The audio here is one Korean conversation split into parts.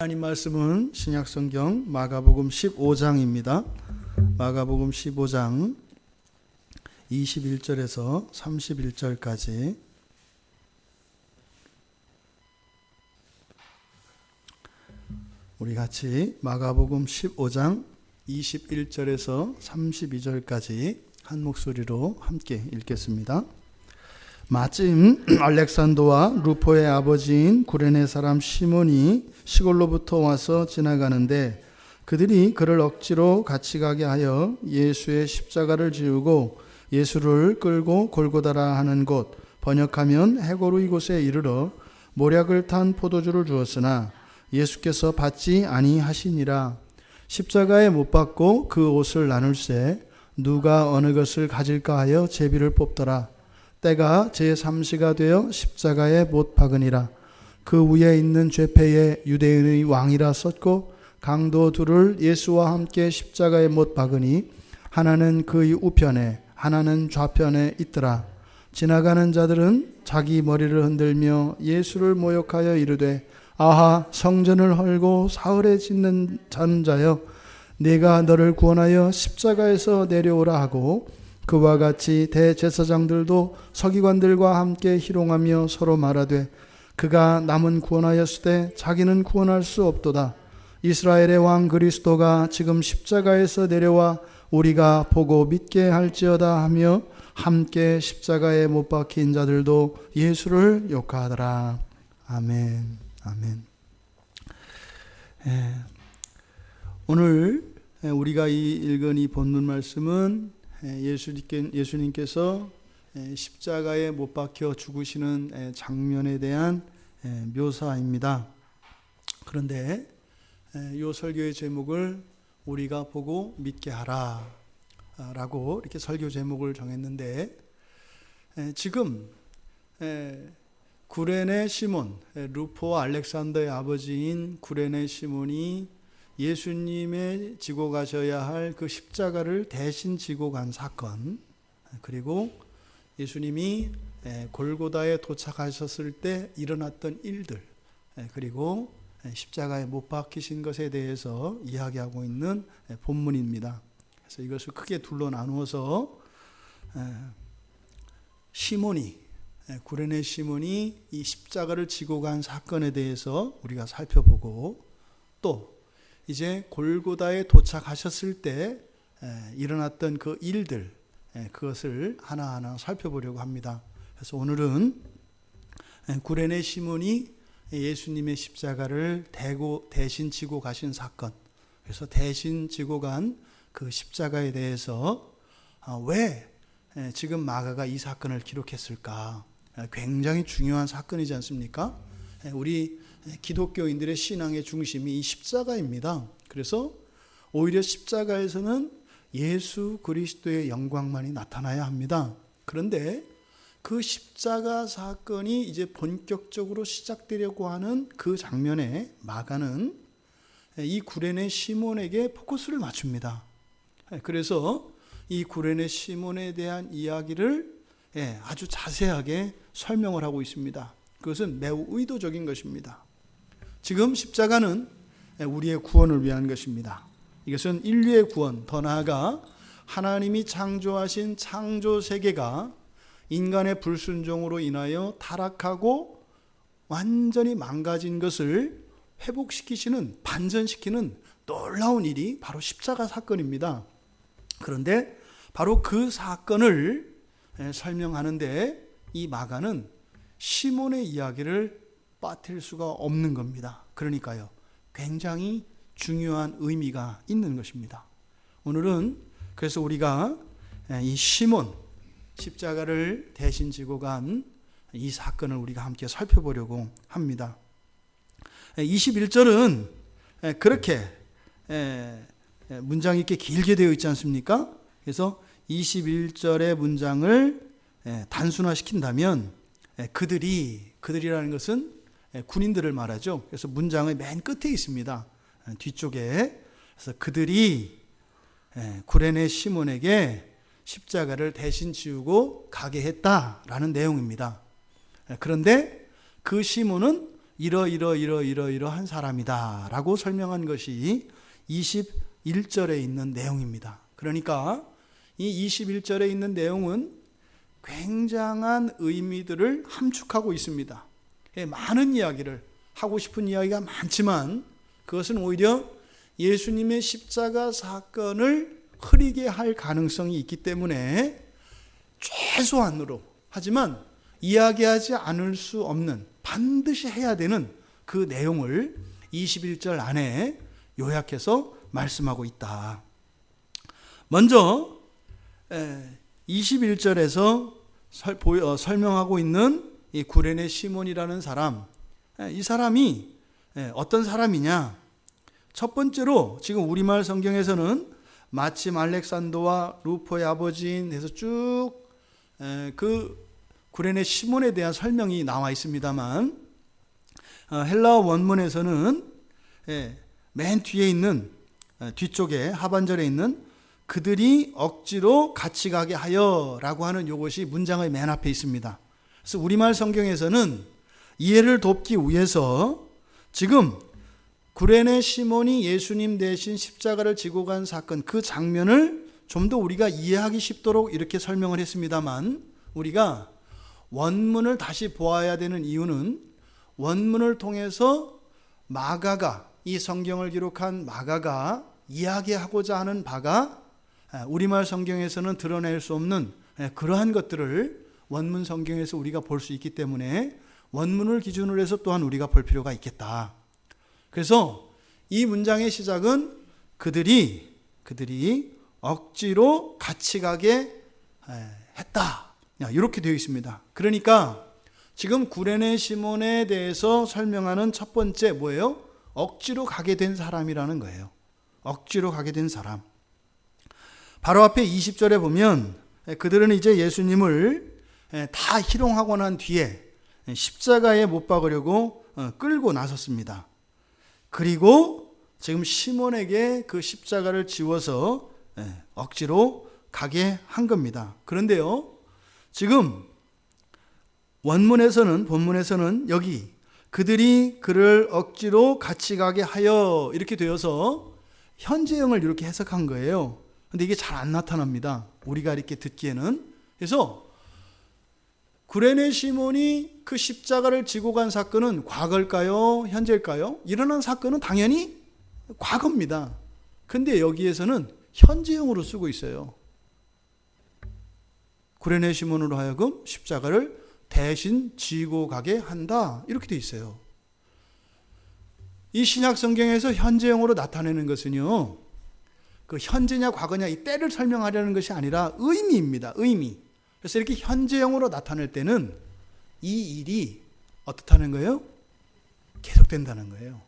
하나님 말씀은 신약성경 마가복음 15장입니다. 마가복음 15장 21절에서 31절까지 우리 같이 마가복음 15장 21절에서 32절까지 한 목소리로 함께 읽겠습니다. 마침 알렉산더와 루포의 아버지인 구레네 사람 시몬이 시골로부터 와서 지나가는데 그들이 그를 억지로 같이 가게 하여 예수의 십자가를 지우고 예수를 끌고 골고다라 하는 곳, 번역하면 해고루 이곳에 이르러 모략을 탄 포도주를 주었으나 예수께서 받지 아니하시니라. 십자가에 못 박고 그 옷을 나눌세 누가 어느 것을 가질까 하여 제비를 뽑더라. 때가 제3시가 되어 십자가에 못 박으니라. 그 위에 있는 죄패에 유대인의 왕이라 썼고 강도 둘을 예수와 함께 십자가에 못 박으니 하나는 그의 우편에 하나는 좌편에 있더라. 지나가는 자들은 자기 머리를 흔들며 예수를 모욕하여 이르되 아하, 성전을 헐고 사흘에 짓는 자여, 내가 너를 구원하여 십자가에서 내려오라 하고 그와 같이 대제사장들도 서기관들과 함께 희롱하며 서로 말하되 그가 남은 구원하였으되 자기는 구원할 수 없도다. 이스라엘의 왕 그리스도가 지금 십자가에서 내려와 우리가 보고 믿게 할지어다 하며 함께 십자가에 못 박힌 자들도 예수를 욕하더라. 아멘. 아멘. 오늘 우리가 읽은 이 본문 말씀은 예수님께서 십자가에 못 박혀 죽으시는 장면에 대한 묘사입니다. 그런데 이 설교의 제목을 우리가 보고 믿게 하라 라고 이렇게 설교 제목을 정했는데, 지금 구레네 시몬, 루포와 알렉산더의 아버지인 구레네 시몬이 예수님의 지고 가셔야 할 그 십자가를 대신 지고 간 사건, 그리고 예수님이 골고다에 도착하셨을 때 일어났던 일들, 그리고 십자가에 못 박히신 것에 대해서 이야기하고 있는 본문입니다. 그래서 이것을 크게 둘로 나누어서 구레네 시몬이 이 십자가를 지고 간 사건에 대해서 우리가 살펴보고, 또 이제 골고다에 도착하셨을 때 일어났던 그 일들, 그것을 하나하나 살펴보려고 합니다. 그래서 오늘은 구레네 시몬이 예수님의 십자가를 대신 지고 가신 사건, 그래서 대신 지고 간 그 십자가에 대해서 왜 지금 마가가 이 사건을 기록했을까? 굉장히 중요한 사건이지 않습니까? 우리 기독교인들의 신앙의 중심이 이 십자가입니다. 그래서 오히려 십자가에서는 예수 그리스도의 영광만이 나타나야 합니다. 그런데 그 십자가 사건이 이제 본격적으로 시작되려고 하는 그 장면에 마가는 이 구레네 시몬에게 포커스를 맞춥니다. 그래서 이 구레네 시몬에 대한 이야기를 아주 자세하게 설명을 하고 있습니다. 그것은 매우 의도적인 것입니다. 지금 십자가는 우리의 구원을 위한 것입니다. 이것은 인류의 구원, 더 나아가 하나님이 창조하신 창조 세계가 인간의 불순종으로 인하여 타락하고 완전히 망가진 것을 회복시키시는, 반전시키는 놀라운 일이 바로 십자가 사건입니다. 그런데 바로 그 사건을 설명하는데 이 마가는 시몬의 이야기를 빠뜨릴 수가 없는 겁니다. 그러니까요, 굉장히 중요한 의미가 있는 것입니다. 오늘은 그래서 우리가 이 시몬, 십자가를 대신 지고 간 이 사건을 우리가 함께 살펴보려고 합니다. 21절은 그렇게 문장이 이렇게 길게 되어 있지 않습니까? 그래서 21절의 문장을 단순화시킨다면 그들이라는 것은 군인들을 말하죠. 그래서 문장의 맨 끝에 있습니다. 뒤쪽에. 그래서 그들이 구레네 시몬에게 십자가를 대신 지우고 가게 했다라는 내용입니다. 그런데 그 시몬은 이러한 사람이다 라고 설명한 것이 21절에 있는 내용입니다. 그러니까 이 21절에 있는 내용은 굉장한 의미들을 함축하고 있습니다. 많은 이야기를 하고 싶은 이야기가 많지만 그것은 오히려 예수님의 십자가 사건을 흐리게 할 가능성이 있기 때문에 최소한으로, 하지만 이야기하지 않을 수 없는, 반드시 해야 되는 그 내용을 21절 안에 요약해서 말씀하고 있다. 먼저 21절에서 설명하고 있는 이 구레네 시몬이라는 사람, 이 사람이 어떤 사람이냐? 첫 번째로 지금 우리말 성경에서는 마침 알렉산더와 루포의 아버지인 해서 쭉 그 구레네 시몬에 대한 설명이 나와 있습니다만, 헬라어 원문에서는 맨 뒤에 있는, 뒤쪽에 하반절에 있는 그들이 억지로 같이 가게 하여 라고 하는 이것이 문장의 맨 앞에 있습니다. 그래서 우리말 성경에서는 이해를 돕기 위해서 지금 구레네 시몬이 예수님 대신 십자가를 지고 간 사건, 그 장면을 좀 더 우리가 이해하기 쉽도록 이렇게 설명을 했습니다만, 우리가 원문을 다시 보아야 되는 이유는 원문을 통해서 마가가, 이 성경을 기록한 마가가 이야기하고자 하는 바가 우리말 성경에서는 드러낼 수 없는 그러한 것들을 원문 성경에서 우리가 볼 수 있기 때문에 원문을 기준으로 해서 또한 우리가 볼 필요가 있겠다. 그래서 이 문장의 시작은 그들이 억지로 같이 가게 했다, 이렇게 되어 있습니다. 그러니까 지금 구레네 시몬에 대해서 설명하는 첫 번째 뭐예요? 억지로 가게 된 사람이라는 거예요. 억지로 가게 된 사람. 바로 앞에 20절에 보면 그들은 이제 예수님을 다 희롱하고 난 뒤에 십자가에 못 박으려고 끌고 나섰습니다. 그리고 지금 시몬에게 그 십자가를 지워서 억지로 가게 한 겁니다. 그런데요, 지금 본문에서는 여기 그들이 그를 억지로 같이 가게 하여 이렇게 되어서 현재형을 이렇게 해석한 거예요. 근데 이게 잘 안 나타납니다, 우리가 이렇게 듣기에는. 그래서 구레네 시몬이 그 십자가를 지고 간 사건은 과거일까요? 현재일까요? 일어난 사건은 당연히 과거입니다. 근데 여기에서는 현재형으로 쓰고 있어요. 구레네 시몬으로 하여금 십자가를 대신 지고 가게 한다, 이렇게 돼 있어요. 이 신약 성경에서 현재형으로 나타내는 것은요, 그 현재냐 과거냐 이 때를 설명하려는 것이 아니라 의미입니다. 의미. 그래서 이렇게 현재형으로 나타낼 때는 이 일이 어떻다는 거예요? 계속된다는 거예요.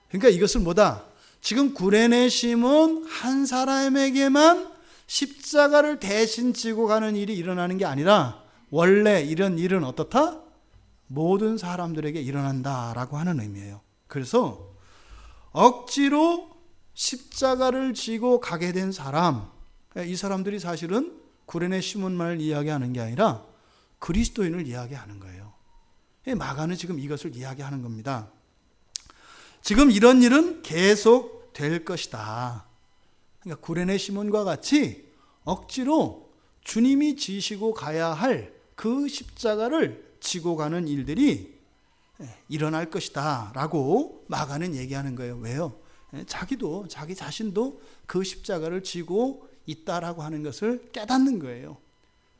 그러니까 이것은 뭐다? 지금 구레네 시몬 한 사람에게만 십자가를 대신 지고 가는 일이 일어나는 게 아니라 원래 이런 일은 어떻다? 모든 사람들에게 일어난다라고 하는 의미예요. 그래서 억지로 십자가를 지고 가게 된 사람, 이 사람들이 사실은 구레네 시몬만을 이야기하는 게 아니라 그리스도인을 이야기하는 거예요. 마가는 지금 이것을 이야기하는 겁니다. 지금 이런 일은 계속 될 것이다. 그러니까 구레네 시몬과 같이 억지로 주님이 지시고 가야 할 그 십자가를 지고 가는 일들이 일어날 것이다 라고 마가는 얘기하는 거예요. 왜요? 자기 자신도 그 십자가를 지고 있다라고 하는 것을 깨닫는 거예요.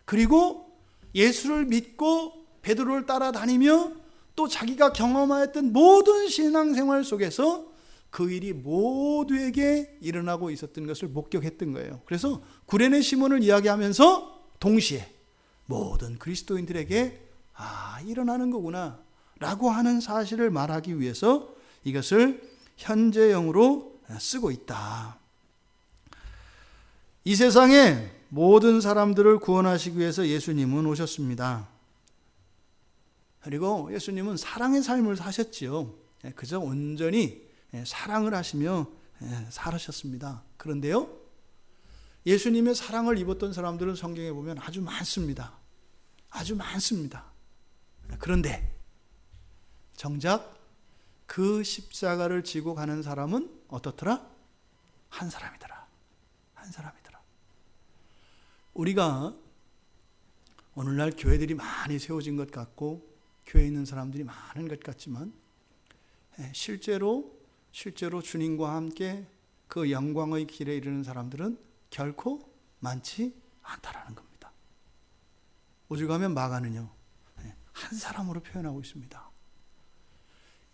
그리고 예수를 믿고 베드로를 따라다니며 또 자기가 경험하였던 모든 신앙생활 속에서 그 일이 모두에게 일어나고 있었던 것을 목격했던 거예요. 그래서 구레네 시몬을 이야기하면서 동시에 모든 그리스도인들에게 일어나는 거구나 라고 하는 사실을 말하기 위해서 이것을 현재형으로 쓰고 있다. 이 세상에 모든 사람들을 구원하시기 위해서 예수님은 오셨습니다. 그리고 예수님은 사랑의 삶을 사셨지요. 그저 온전히 사랑을 하시며 살으셨습니다. 그런데요, 예수님의 사랑을 입었던 사람들은 성경에 보면 아주 많습니다. 아주 많습니다. 그런데 정작 그 십자가를 지고 가는 사람은 어떻더라? 한 사람이더라. 한 사람이더라. 우리가 오늘날 교회들이 많이 세워진 것 같고 교회에 있는 사람들이 많은 것 같지만 실제로 주님과 함께 그 영광의 길에 이르는 사람들은 결코 많지 않다라는 겁니다. 오죽하면 마가는요, 한 사람으로 표현하고 있습니다.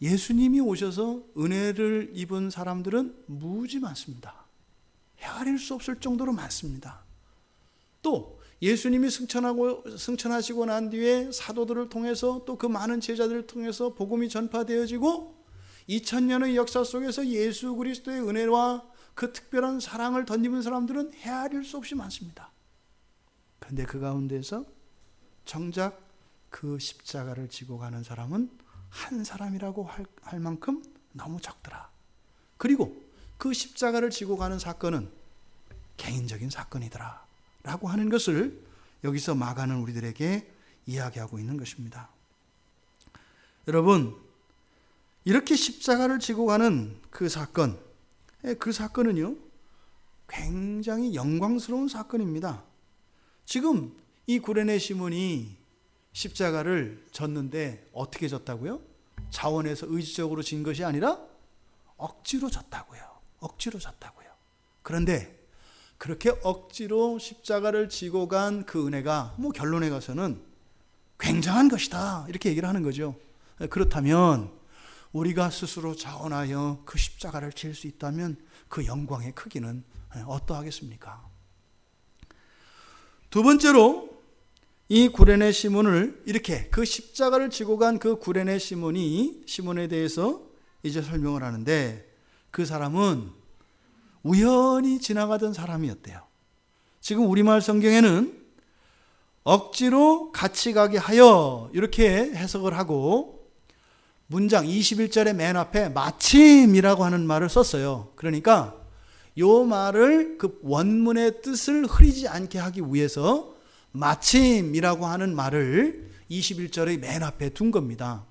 예수님이 오셔서 은혜를 입은 사람들은 무지 많습니다. 헤아릴 수 없을 정도로 많습니다. 또 예수님이 승천하시고 난 뒤에 사도들을 통해서 또 그 많은 제자들을 통해서 복음이 전파되어지고 2000년의 역사 속에서 예수 그리스도의 은혜와 그 특별한 사랑을 덧입은 사람들은 헤아릴 수 없이 많습니다. 그런데 그 가운데서 정작 그 십자가를 지고 가는 사람은 한 사람이라고 할 만큼 너무 적더라. 그리고 그 십자가를 지고 가는 사건은 개인적인 사건이더라 라고 하는 것을 여기서 마가는 우리들에게 이야기하고 있는 것입니다. 여러분, 이렇게 십자가를 지고 가는 그 사건은요 굉장히 영광스러운 사건입니다. 지금 이 구레네 시몬이 십자가를 졌는데 어떻게 졌다고요? 자원에서 의지적으로 진 것이 아니라 억지로 졌다고요. 억지로 졌다고요. 그런데 그렇게 억지로 십자가를 지고 간 그 은혜가 결론에 가서는 굉장한 것이다 이렇게 얘기를 하는 거죠. 그렇다면 우리가 스스로 자원하여 그 십자가를 질 수 있다면 그 영광의 크기는 어떠하겠습니까? 두 번째로 이 구레네 시몬을 이렇게 그 십자가를 지고 간 그 구레네 시몬에 대해서 이제 설명을 하는데 그 사람은 우연히 지나가던 사람이었대요. 지금 우리말 성경에는 억지로 같이 가게 하여 이렇게 해석을 하고 문장 21절의 맨 앞에 마침이라고 하는 말을 썼어요. 그러니까 이 말을 그 원문의 뜻을 흐리지 않게 하기 위해서 마침이라고 하는 말을 21절의 맨 앞에 둔 겁니다.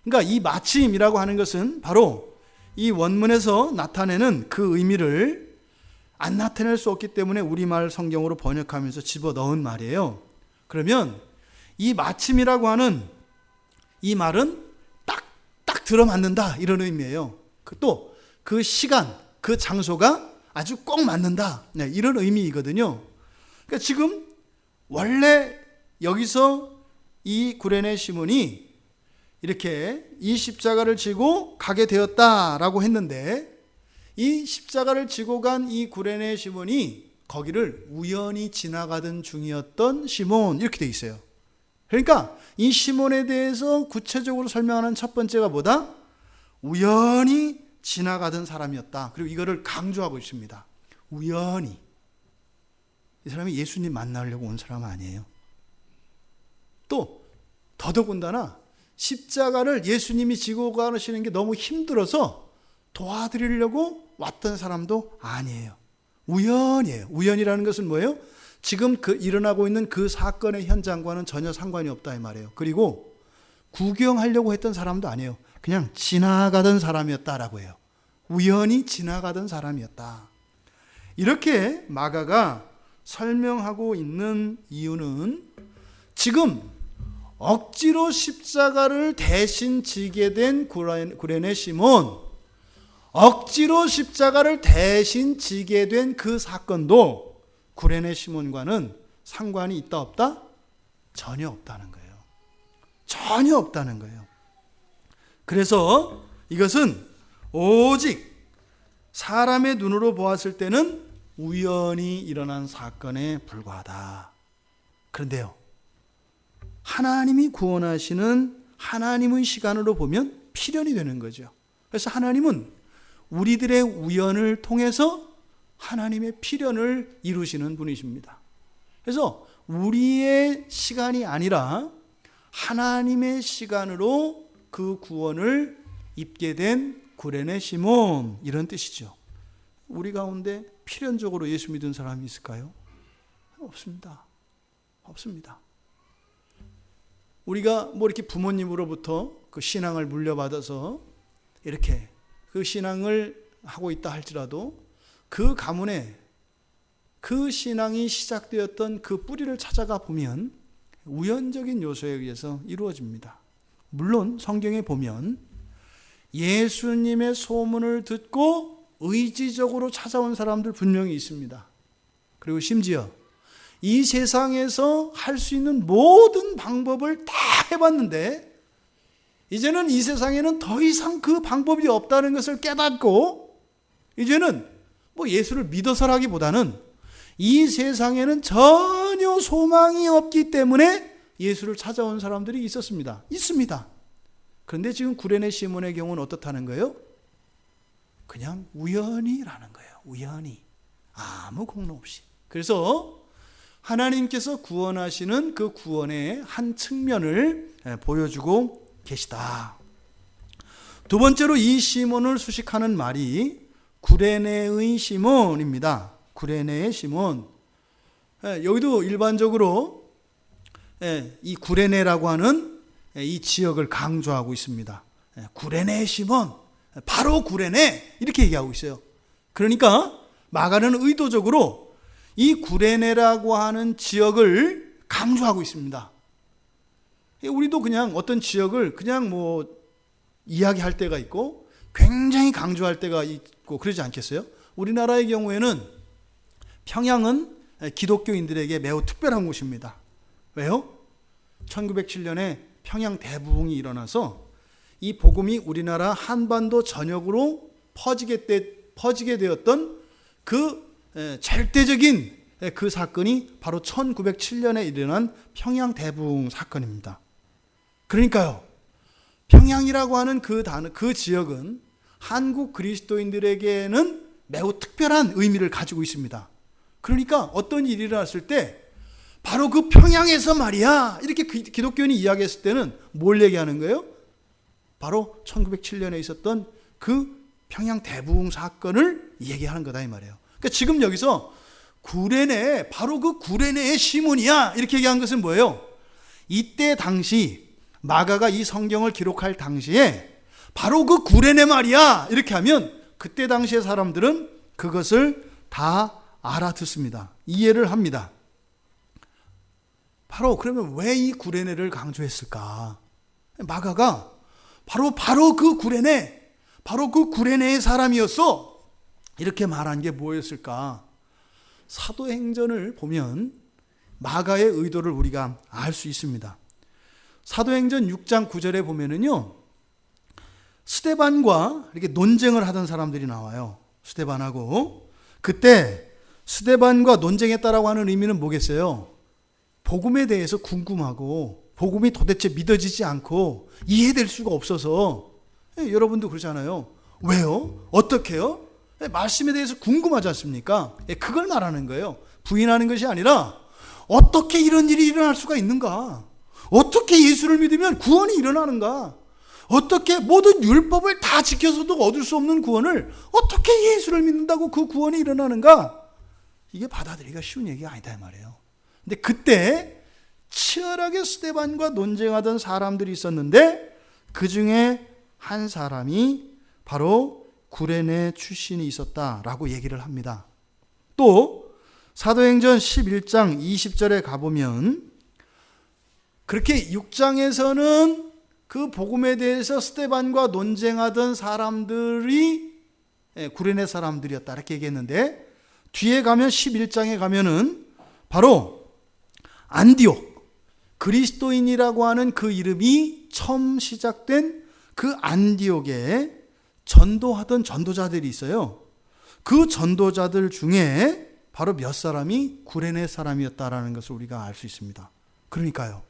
그러니까 이 마침이라고 하는 것은 바로 이 원문에서 나타내는 그 의미를 안 나타낼 수 없기 때문에 우리말 성경으로 번역하면서 집어넣은 말이에요. 그러면 이 마침이라고 하는 이 말은 딱 들어맞는다 이런 의미예요. 또 그 시간, 그 장소가 아주 꼭 맞는다 이런 의미이거든요. 그러니까 지금 원래 여기서 이 구레네 시몬이 이렇게 이 십자가를 지고 가게 되었다라고 했는데 이 십자가를 지고 간 이 구레네 시몬이 거기를 우연히 지나가던 중이었던 시몬 이렇게 돼 있어요. 그러니까 이 시몬에 대해서 구체적으로 설명하는 첫 번째가 뭐다? 우연히 지나가던 사람이었다. 그리고 이거를 강조하고 있습니다. 우연히. 이 사람이 예수님 만나려고 온 사람 아니에요. 또 더더군다나 십자가를 예수님이 지고 가시는 게 너무 힘들어서 도와드리려고 왔던 사람도 아니에요. 우연이에요. 우연이라는 것은 뭐예요? 지금 일어나고 있는 그 사건의 현장과는 전혀 상관이 없다 이 말이에요. 그리고 구경하려고 했던 사람도 아니에요. 그냥 지나가던 사람이었다라고 해요. 우연히 지나가던 사람이었다. 이렇게 마가가 설명하고 있는 이유는 지금 억지로 십자가를 대신 지게 된 구레네 시몬, 억지로 십자가를 대신 지게 된 그 사건도 구레네 시몬과는 상관이 있다 없다? 전혀 없다는 거예요. 전혀 없다는 거예요. 그래서 이것은 오직 사람의 눈으로 보았을 때는 우연히 일어난 사건에 불과하다. 그런데요, 하나님이 구원하시는 하나님의 시간으로 보면 필연이 되는 거죠. 그래서 하나님은 우리들의 우연을 통해서 하나님의 필연을 이루시는 분이십니다. 그래서 우리의 시간이 아니라 하나님의 시간으로 그 구원을 입게 된 구레네 시몬 이런 뜻이죠. 우리 가운데 필연적으로 예수 믿은 사람이 있을까요? 없습니다. 없습니다. 우리가 이렇게 부모님으로부터 그 신앙을 물려받아서 이렇게 그 신앙을 하고 있다 할지라도 그 가문에 그 신앙이 시작되었던 그 뿌리를 찾아가 보면 우연적인 요소에 의해서 이루어집니다. 물론 성경에 보면 예수님의 소문을 듣고 의지적으로 찾아온 사람들 분명히 있습니다. 그리고 심지어 이 세상에서 할 수 있는 모든 방법을 다 해봤는데 이제는 이 세상에는 더 이상 그 방법이 없다는 것을 깨닫고 이제는 뭐 예수를 믿어서라기보다는 이 세상에는 전혀 소망이 없기 때문에 예수를 찾아온 사람들이 있었습니다. 있습니다. 그런데 지금 구레네 시몬의 경우는 어떻다는 거예요? 그냥 우연히라는 거예요. 우연히. 아무 공로 없이. 그래서 하나님께서 구원하시는 그 구원의 한 측면을 보여주고 계시다. 두 번째로 이 시몬을 수식하는 말이 구레네의 시몬입니다. 구레네의 시몬. 여기도 일반적으로 이 구레네라고 하는 이 지역을 강조하고 있습니다. 구레네 시몬, 바로 구레네 이렇게 얘기하고 있어요. 그러니까 마가는 의도적으로 이 구레네라고 하는 지역을 강조하고 있습니다. 우리도 그냥 어떤 지역을 그냥 뭐 이야기할 때가 있고 굉장히 강조할 때가 있고 그러지 않겠어요? 우리나라의 경우에는 평양은 기독교인들에게 매우 특별한 곳입니다. 왜요? 1907년에 평양 대부흥이 일어나서 이 복음이 우리나라 한반도 전역으로 퍼지게 되었던 그 절대적인 그 사건이 바로 1907년에 일어난 평양 대부흥 사건입니다. 그러니까요, 평양이라고 하는 그 지역은 한국 그리스도인들에게는 매우 특별한 의미를 가지고 있습니다. 그러니까 어떤 일이 일어났을 때 바로 그 평양에서 말이야 이렇게 기독교인이 이야기했을 때는 뭘 얘기하는 거예요? 바로 1907년에 있었던 그 평양 대부흥 사건을 얘기하는 거다 이 말이에요. 그러니까 지금 여기서 구레네, 바로 그 구레네의 시몬이야 이렇게 얘기한 것은 뭐예요? 이때 당시 마가가 이 성경을 기록할 당시에 바로 그 구레네 말이야 이렇게 하면 그때 당시의 사람들은 그것을 다 알아듣습니다. 이해를 합니다. 바로 그러면 왜 이 구레네를 강조했을까? 마가가 바로 그 구레네, 바로 그 구레네의 사람이었어 이렇게 말한 게 뭐였을까? 사도행전을 보면 마가의 의도를 우리가 알 수 있습니다. 사도행전 6장 9절에 보면은요, 스데반과 이렇게 논쟁을 하던 사람들이 나와요. 스데반하고. 그때 스데반과 논쟁했다라고 하는 의미는 뭐겠어요? 복음에 대해서 궁금하고 복음이 도대체 믿어지지 않고 이해될 수가 없어서 여러분도 그러잖아요. 왜요? 어떻게요? 말씀에 대해서 궁금하지 않습니까? 그걸 말하는 거예요. 부인하는 것이 아니라 어떻게 이런 일이 일어날 수가 있는가? 어떻게 예수를 믿으면 구원이 일어나는가? 어떻게 모든 율법을 다 지켜서도 얻을 수 없는 구원을 어떻게 예수를 믿는다고 그 구원이 일어나는가? 이게 받아들이기가 쉬운 얘기가 아니다 이 말이에요. 근데 그때 치열하게 스데반과 논쟁하던 사람들이 있었는데 그 중에 한 사람이 바로 구레네 출신이 있었다라고 얘기를 합니다. 또 사도행전 11장 20절에 가보면 그렇게 6장에서는 그 복음에 대해서 스데반과 논쟁하던 사람들이 구레네 사람들이었다 이렇게 얘기했는데 뒤에 가면 11장에 가면은 바로 안디옥, 그리스도인이라고 하는 그 이름이 처음 시작된 그 안디옥에 전도하던 전도자들이 있어요. 그 전도자들 중에 바로 몇 사람이 구레네 사람이었다라는 것을 우리가 알 수 있습니다. 그러니까요,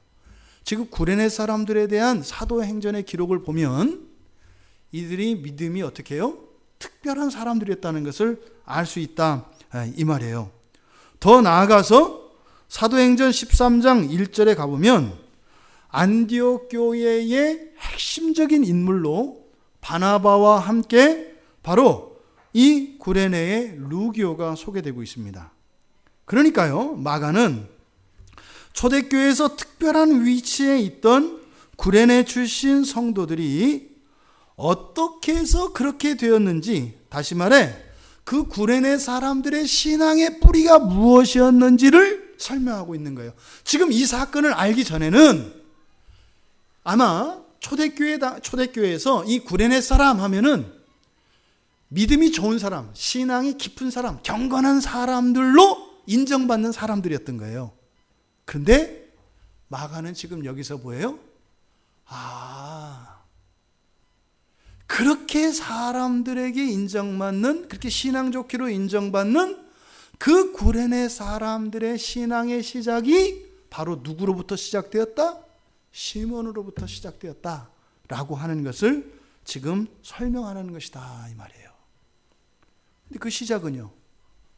지금 구레네 사람들에 대한 사도행전의 기록을 보면 이들이 믿음이 어떻게 해요? 특별한 사람들이었다는 것을 알 수 있다 이 말이에요. 더 나아가서 사도행전 13장 1절에 가보면 안디옥 교회의 핵심적인 인물로 바나바와 함께 바로 이 구레네의 루기오가 소개되고 있습니다. 그러니까요, 마가는 초대교회에서 특별한 위치에 있던 구레네 출신 성도들이 어떻게 해서 그렇게 되었는지, 다시 말해 그 구레네 사람들의 신앙의 뿌리가 무엇이었는지를 설명하고 있는 거예요. 지금 이 사건을 알기 전에는 아마 초대교회에서 이 구레네 사람 하면은 믿음이 좋은 사람, 신앙이 깊은 사람, 경건한 사람들로 인정받는 사람들이었던 거예요. 그런데 마가는 지금 여기서 뭐예요? 그렇게 사람들에게 인정받는, 그렇게 신앙 좋기로 인정받는 그 구레네 사람들의 신앙의 시작이 바로 누구로부터 시작되었다? 시몬으로부터 시작되었다 라고 하는 것을 지금 설명하는 것이다 이 말이에요. 근데 그 시작은요,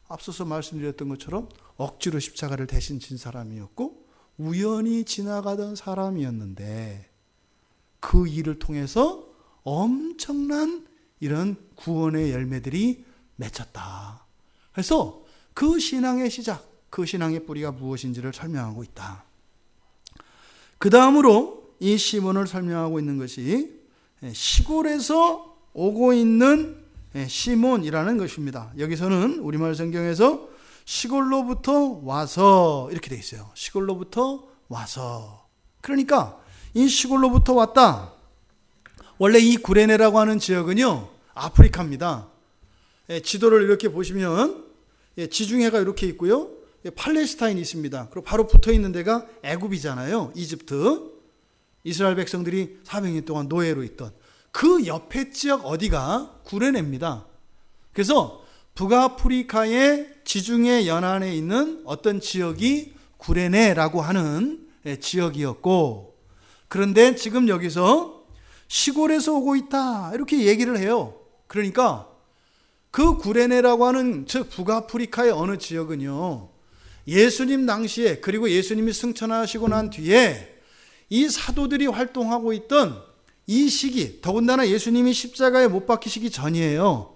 앞서서 말씀드렸던 것처럼 억지로 십자가를 대신 진 사람이었고 우연히 지나가던 사람이었는데, 그 일을 통해서 엄청난 이런 구원의 열매들이 맺혔다. 그래서 그 신앙의 시작, 그 신앙의 뿌리가 무엇인지를 설명하고 있다. 그 다음으로 이 시몬을 설명하고 있는 것이 시골에서 오고 있는 시몬이라는 것입니다. 여기서는 우리말 성경에서 시골로부터 와서 이렇게 돼 있어요. 시골로부터 와서. 그러니까 이 시골로부터 왔다. 원래 이 구레네라고 하는 지역은요, 아프리카입니다. 지도를 이렇게 보시면 지중해가 이렇게 있고요, 팔레스타인이 있습니다. 그리고 바로 붙어 있는 데가 애굽이잖아요. 이집트. 이스라엘 백성들이 400년 동안 노예로 있던 그 옆에 지역 어디가 구레네입니다. 그래서 북아프리카의 지중해 연안에 있는 어떤 지역이 구레네라고 하는 지역이었고, 그런데 지금 여기서 시골에서 오고 있다 이렇게 얘기를 해요. 그러니까 그 구레네라고 하는 즉 북아프리카의 어느 지역은요, 예수님 당시에, 그리고 예수님이 승천하시고 난 뒤에 이 사도들이 활동하고 있던 이 시기, 더군다나 예수님이 십자가에 못 박히시기 전이에요.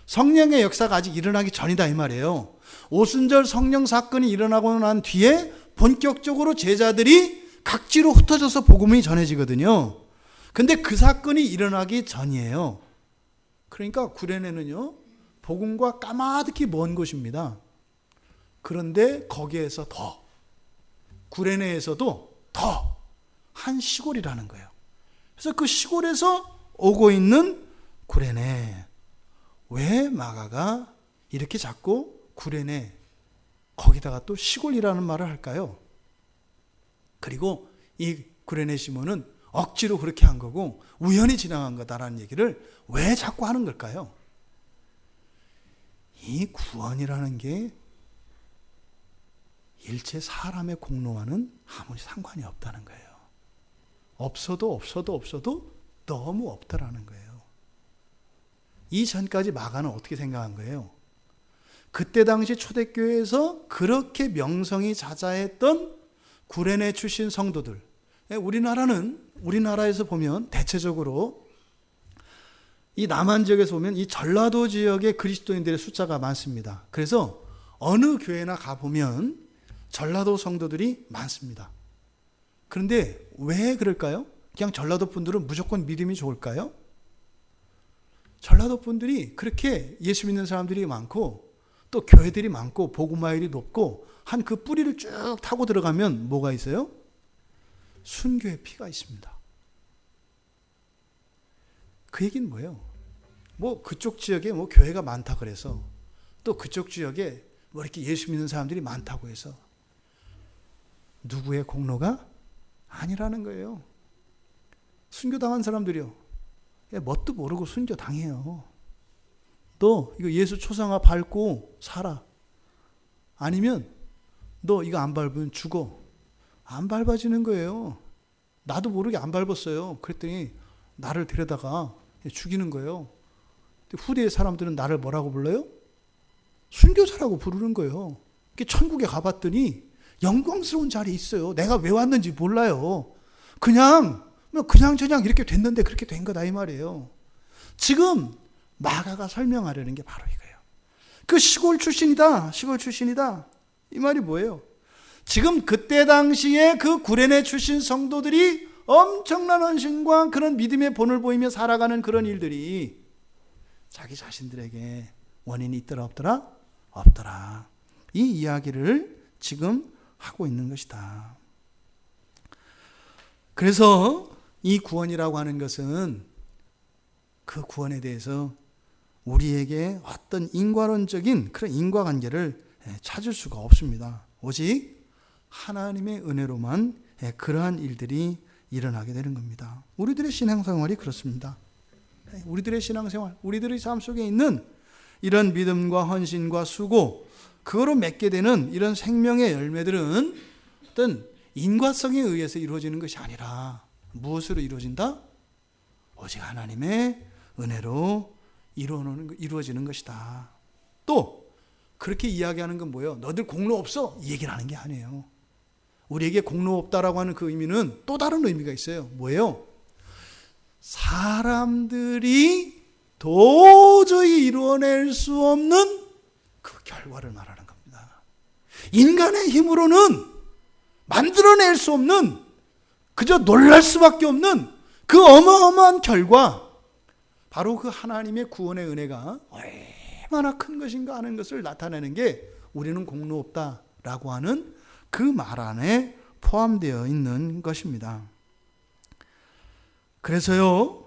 성령의 역사가 아직 일어나기 전이다 이 말이에요. 오순절 성령 사건이 일어나고 난 뒤에 본격적으로 제자들이 각지로 흩어져서 복음이 전해지거든요. 근데 그 사건이 일어나기 전이에요. 그러니까 구레네는요, 복음과 까마득히 먼 곳입니다. 그런데 거기에서 더, 구레네에서도 더 한 시골이라는 거예요. 그래서 그 시골에서 오고 있는 구레네. 왜 마가가 이렇게 자꾸 구레네, 거기다가 또 시골이라는 말을 할까요? 그리고 이 구레네 시몬은 억지로 그렇게 한 거고 우연히 지나간 거다라는 얘기를 왜 자꾸 하는 걸까요? 이 구원이라는 게 일체 사람의 공로와는 아무 상관이 없다는 거예요. 없어도 너무 없다라는 거예요. 이전까지 마가는 어떻게 생각한 거예요? 그때 당시 초대교회에서 그렇게 명성이 자자했던 구레네 출신 성도들, 우리나라에서 보면 대체적으로 이 남한 지역에서 보면 이 전라도 지역의 그리스도인들의 숫자가 많습니다. 그래서 어느 교회나 가보면 전라도 성도들이 많습니다. 그런데 왜 그럴까요? 그냥 전라도 분들은 무조건 믿음이 좋을까요? 전라도 분들이 그렇게 예수 믿는 사람들이 많고 또 교회들이 많고 복음화율이 높고 한 그 뿌리를 쭉 타고 들어가면 뭐가 있어요? 순교의 피가 있습니다. 그 얘기는 뭐예요? 그쪽 지역에 교회가 많다 그래서, 또 그쪽 지역에 이렇게 예수 믿는 사람들이 많다고 해서 누구의 공로가 아니라는 거예요. 순교당한 사람들이요, 뭣도 모르고 순교당해요. 너 이거 예수 초상화 밟고 살아. 아니면 너 이거 안 밟으면 죽어. 안 밟아지는 거예요. 나도 모르게 안 밟았어요. 그랬더니 나를 데려다가 죽이는 거예요. 후대의 사람들은 나를 뭐라고 불러요? 순교자라고 부르는 거예요. 천국에 가봤더니 영광스러운 자리에 있어요. 내가 왜 왔는지 몰라요. 그냥 이렇게 됐는데 그렇게 된 거다 이 말이에요. 지금 마가가 설명하려는 게 바로 이거예요. 그 시골 출신이다. 이 말이 뭐예요? 지금 그때 당시에 그 구레네 출신 성도들이 엄청난 헌신과 그런 믿음의 본을 보이며 살아가는 그런 일들이 자기 자신들에게 원인이 있더라 없더라? 없더라. 이 이야기를 지금 하고 있는 것이다. 그래서 이 구원이라고 하는 것은 그 구원에 대해서 우리에게 어떤 인과론적인 그런 인과관계를 찾을 수가 없습니다. 오직 하나님의 은혜로만 그러한 일들이 일어나게 되는 겁니다. 우리들의 신앙생활이 그렇습니다. 우리들의 신앙생활, 우리들의 삶 속에 있는 이런 믿음과 헌신과 수고, 그거로 맺게 되는 이런 생명의 열매들은 어떤 인과성에 의해서 이루어지는 것이 아니라 무엇으로 이루어진다? 오직 하나님의 은혜로 이루어지는 것이다. 또 그렇게 이야기하는 건 뭐예요? 너들 공로 없어? 이 얘기를 하는 게 아니에요. 우리에게 공로 없다라고 하는 그 의미는 또 다른 의미가 있어요. 뭐예요? 사람들이 도저히 이루어낼 수 없는 그 결과를 말하는 겁니다. 인간의 힘으로는 만들어낼 수 없는, 그저 놀랄 수밖에 없는 그 어마어마한 결과, 바로 그 하나님의 구원의 은혜가 얼마나 큰 것인가 하는 것을 나타내는 게 우리는 공로 없다라고 하는 그 말 안에 포함되어 있는 것입니다. 그래서요,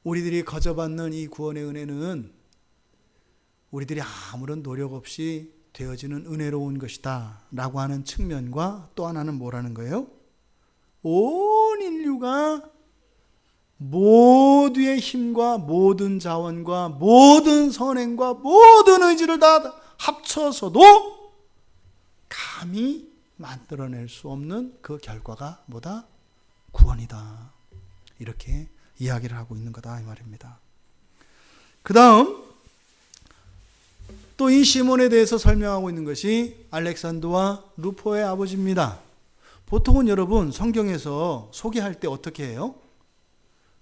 우리들이 거저받는 이 구원의 은혜는 우리들이 아무런 노력 없이 되어지는 은혜로운 것이다 라고 하는 측면과, 또 하나는 뭐라는 거예요? 온 인류가 모두의 힘과 모든 자원과 모든 선행과 모든 의지를 다 합쳐서도 감히 만들어낼 수 없는 그 결과가 뭐다? 구원이다. 이렇게 이야기를 하고 있는 거다 이 말입니다. 그 다음 또 이 시몬에 대해서 설명하고 있는 것이 알렉산더와 루포의 아버지입니다. 보통은 여러분 성경에서 소개할 때 어떻게 해요?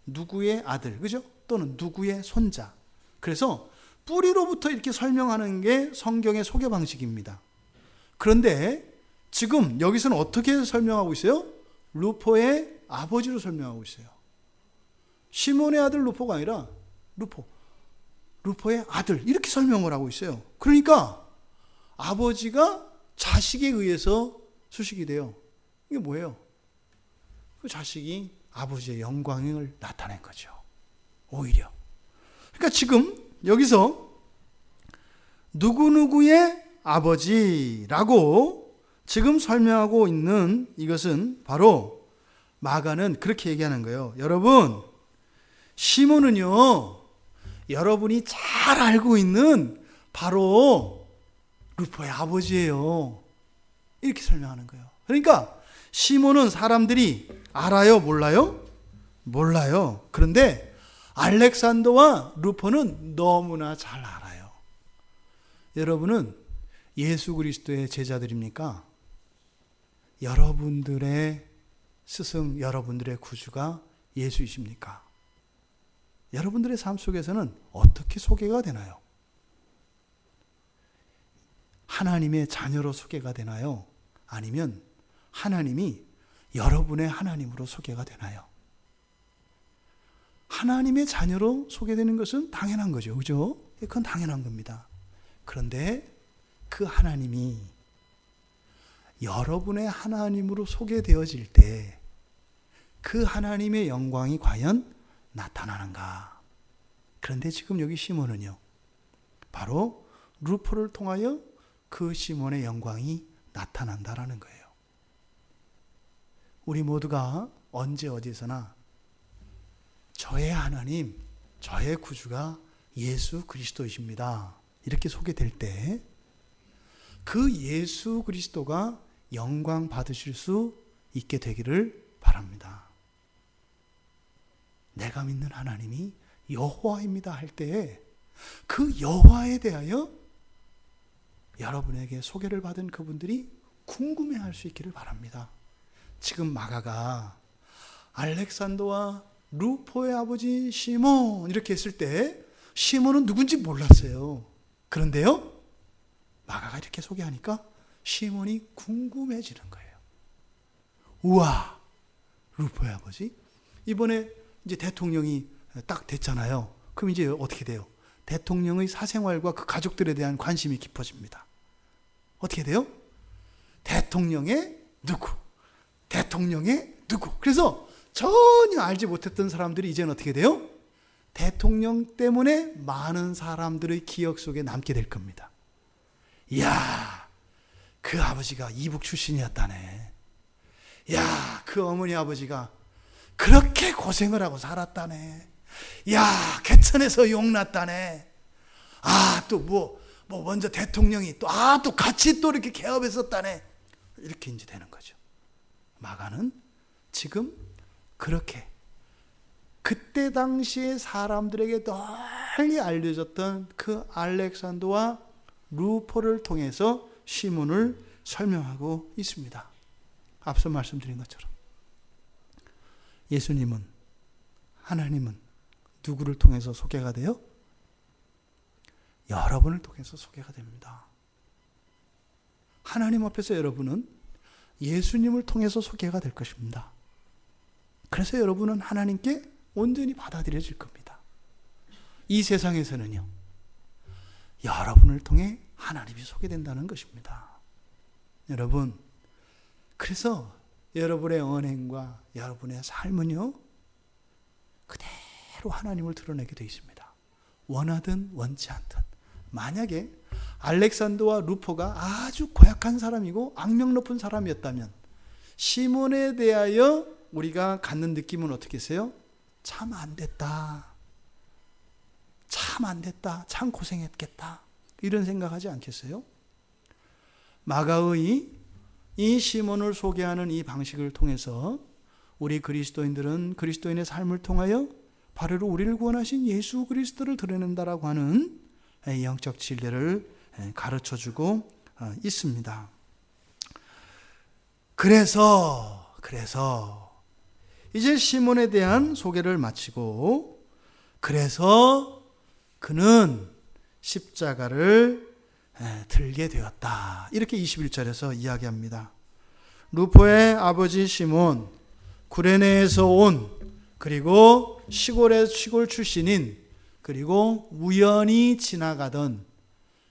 누구의 아들, 그죠? 또는 누구의 손자. 그래서 뿌리로부터 이렇게 설명하는 게 성경의 소개 방식입니다. 그런데 지금 여기서는 어떻게 설명하고 있어요? 루포의 아버지로 설명하고 있어요. 시몬의 아들 루포가 아니라 루포의 아들, 이렇게 설명을 하고 있어요. 그러니까 아버지가 자식에 의해서 수식이 돼요. 이게 뭐예요? 그 자식이 아버지의 영광을 나타낸 거죠. 오히려. 그러니까 지금 여기서 누구누구의 아버지라고 지금 설명하고 있는 이것은 바로 마가는 그렇게 얘기하는 거예요. 여러분, 시몬은요, 여러분이 잘 알고 있는 바로 루포의 아버지예요. 이렇게 설명하는 거예요. 그러니까 시몬은 사람들이 알아요? 몰라요? 몰라요. 그런데 알렉산더와 루포는 너무나 잘 알아요. 여러분은 예수 그리스도의 제자들입니까? 여러분들의 스승, 여러분들의 구주가 예수이십니까? 여러분들의 삶 속에서는 어떻게 소개가 되나요? 하나님의 자녀로 소개가 되나요? 아니면 하나님이 여러분의 하나님으로 소개가 되나요? 하나님의 자녀로 소개되는 것은 당연한 거죠. 그죠? 그건 당연한 겁니다. 그런데 그 하나님이 여러분의 하나님으로 소개되어질 때 그 하나님의 영광이 과연 나타나는가? 그런데 지금 여기 시몬은요, 바로 루포를 통하여 그 시몬의 영광이 나타난다라는 거예요. 우리 모두가 언제 어디서나 저의 하나님, 저의 구주가 예수 그리스도이십니다, 이렇게 소개될 때 그 예수 그리스도가 영광 받으실 수 있게 되기를 바랍니다. 내가 믿는 하나님이 여호와입니다 할 때에 그 여호와에 대하여 여러분에게 소개를 받은 그분들이 궁금해할 수 있기를 바랍니다. 지금 마가가 알렉산더와 루포의 아버지 시몬 이렇게 했을 때 시몬은 누군지 몰랐어요. 그런데요, 마가가 이렇게 소개하니까 시몬이 궁금해지는 거예요. 우와, 루포의 아버지. 이번에 이제 대통령이 딱 됐잖아요. 그럼 이제 어떻게 돼요? 대통령의 사생활과 그 가족들에 대한 관심이 깊어집니다. 어떻게 돼요? 대통령의 누구? 대통령의 누구? 그래서 전혀 알지 못했던 사람들이 이제는 어떻게 돼요? 대통령 때문에 많은 사람들의 기억 속에 남게 될 겁니다. 이야, 그 아버지가 이북 출신이었다네. 야, 그 어머니 아버지가 그렇게 고생을 하고 살았다네. 야, 개천에서 용났다네. 아, 또 먼저 대통령이 또 같이 또 이렇게 개업했었다네. 이렇게 이제 되는 거죠. 마가는 지금 그렇게 그때 당시에 사람들에게 널리 알려졌던 그 알렉산더와 루포를 통해서 시몬을 설명하고 있습니다. 앞서 말씀드린 것처럼 예수님은, 하나님은 누구를 통해서 소개가 돼요? 여러분을 통해서 소개가 됩니다. 하나님 앞에서 여러분은 예수님을 통해서 소개가 될 것입니다. 그래서 여러분은 하나님께 온전히 받아들여질 겁니다. 이 세상에서는요, 여러분을 통해 하나님이 소개된다는 것입니다. 여러분, 그래서 여러분의 언행과 여러분의 삶은요, 그대로 하나님을 드러내게 되어 있습니다. 원하든 원치 않든. 만약에 알렉산더와 루포가 아주 고약한 사람이고 악명 높은 사람이었다면 시몬에 대하여 우리가 갖는 느낌은 어떻게 했어요? 참 안 됐다. 참 안 됐다. 참 고생했겠다. 이런 생각하지 않겠어요? 마가의 이 시몬을 소개하는 이 방식을 통해서 우리 그리스도인들은 그리스도인의 삶을 통하여 바로 우리를 구원하신 예수 그리스도를 드러낸다라고 하는 영적 진리를 가르쳐주고 있습니다. 그래서 이제 시몬에 대한 소개를 마치고, 그래서 그는 십자가를 들게 되었다. 이렇게 21절에서 이야기합니다. 루포의 아버지 시몬, 구레네에서 온, 그리고 시골 출신인, 그리고 우연히 지나가던,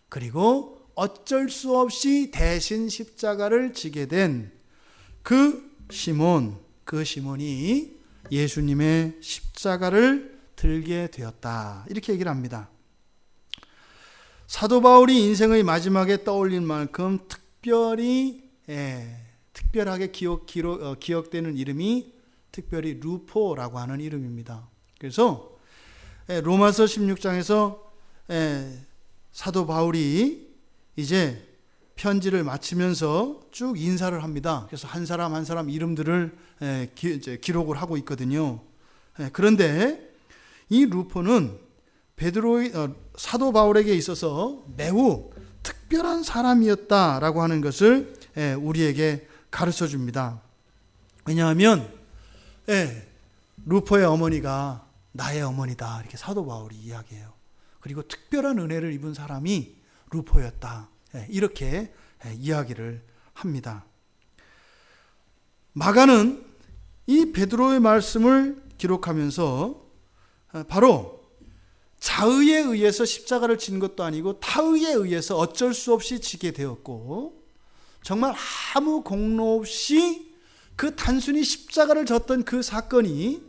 그리고 어쩔 수 없이 대신 십자가를 지게 된 그 시몬이 예수님의 십자가를 들게 되었다. 이렇게 얘기를 합니다. 사도 바울이 인생의 마지막에 떠올린 만큼 특별하게 기억되는 이름이 특별히 루포라고 하는 이름입니다. 그래서 로마서 16장에서 사도 바울이 이제 편지를 마치면서 쭉 인사를 합니다. 그래서 한 사람 한 사람 이름들을 기록을 하고 있거든요. 그런데 이 루포는 사도 바울에게 있어서 매우 특별한 사람이었다라고 하는 것을 우리에게 가르쳐 줍니다. 왜냐하면 루포의 어머니가 나의 어머니다, 이렇게 사도 바울이 이야기해요. 그리고 특별한 은혜를 입은 사람이 루포였다, 이렇게 이야기를 합니다. 마가는 이 베드로의 말씀을 기록하면서 바로 자의에 의해서 십자가를 진 것도 아니고 타의에 의해서 어쩔 수 없이 지게 되었고, 정말 아무 공로 없이 그 단순히 십자가를 졌던 그 사건이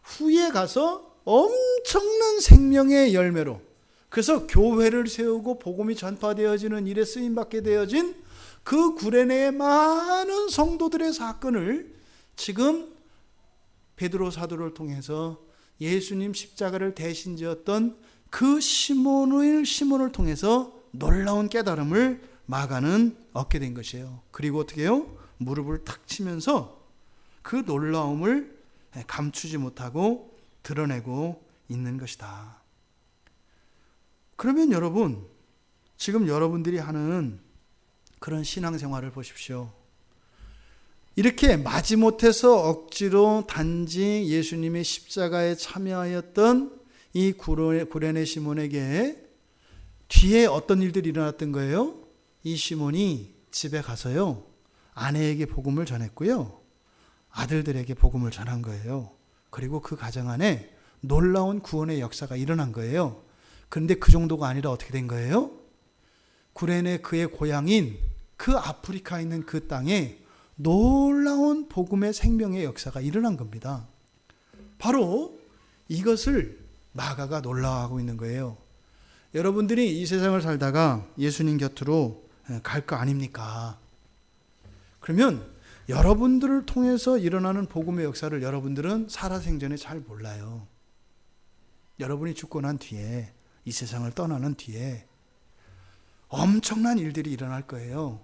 후에 가서 엄청난 생명의 열매로, 그래서 교회를 세우고 복음이 전파되어지는 일에 쓰임받게 되어진 그 구레네의 많은 성도들의 사건을 지금 베드로 사도를 통해서 예수님 십자가를 대신 지었던 그 시몬을 통해서 놀라운 깨달음을 마가는 얻게 된 것이에요. 그리고 어떻게 해요? 무릎을 탁 치면서 그 놀라움을 감추지 못하고 드러내고 있는 것이다. 그러면 여러분, 지금 여러분들이 하는 그런 신앙생활을 보십시오. 이렇게 마지못해서 억지로 단지 예수님의 십자가에 참여하였던 이 구레네 시몬에게 뒤에 어떤 일들이 일어났던 거예요? 이 시몬이 집에 가서요, 아내에게 복음을 전했고요, 아들들에게 복음을 전한 거예요. 그리고 그 가정 안에 놀라운 구원의 역사가 일어난 거예요. 그런데 그 정도가 아니라 어떻게 된 거예요? 구레네 그의 고향인 그 아프리카에 있는 그 땅에 놀라운 복음의 생명의 역사가 일어난 겁니다. 바로 이것을 마가가 놀라워하고 있는 거예요. 여러분들이 이 세상을 살다가 예수님 곁으로 갈 거 아닙니까? 그러면 여러분들을 통해서 일어나는 복음의 역사를 여러분들은 살아생전에 잘 몰라요. 여러분이 죽고 난 뒤에, 이 세상을 떠나는 뒤에 엄청난 일들이 일어날 거예요.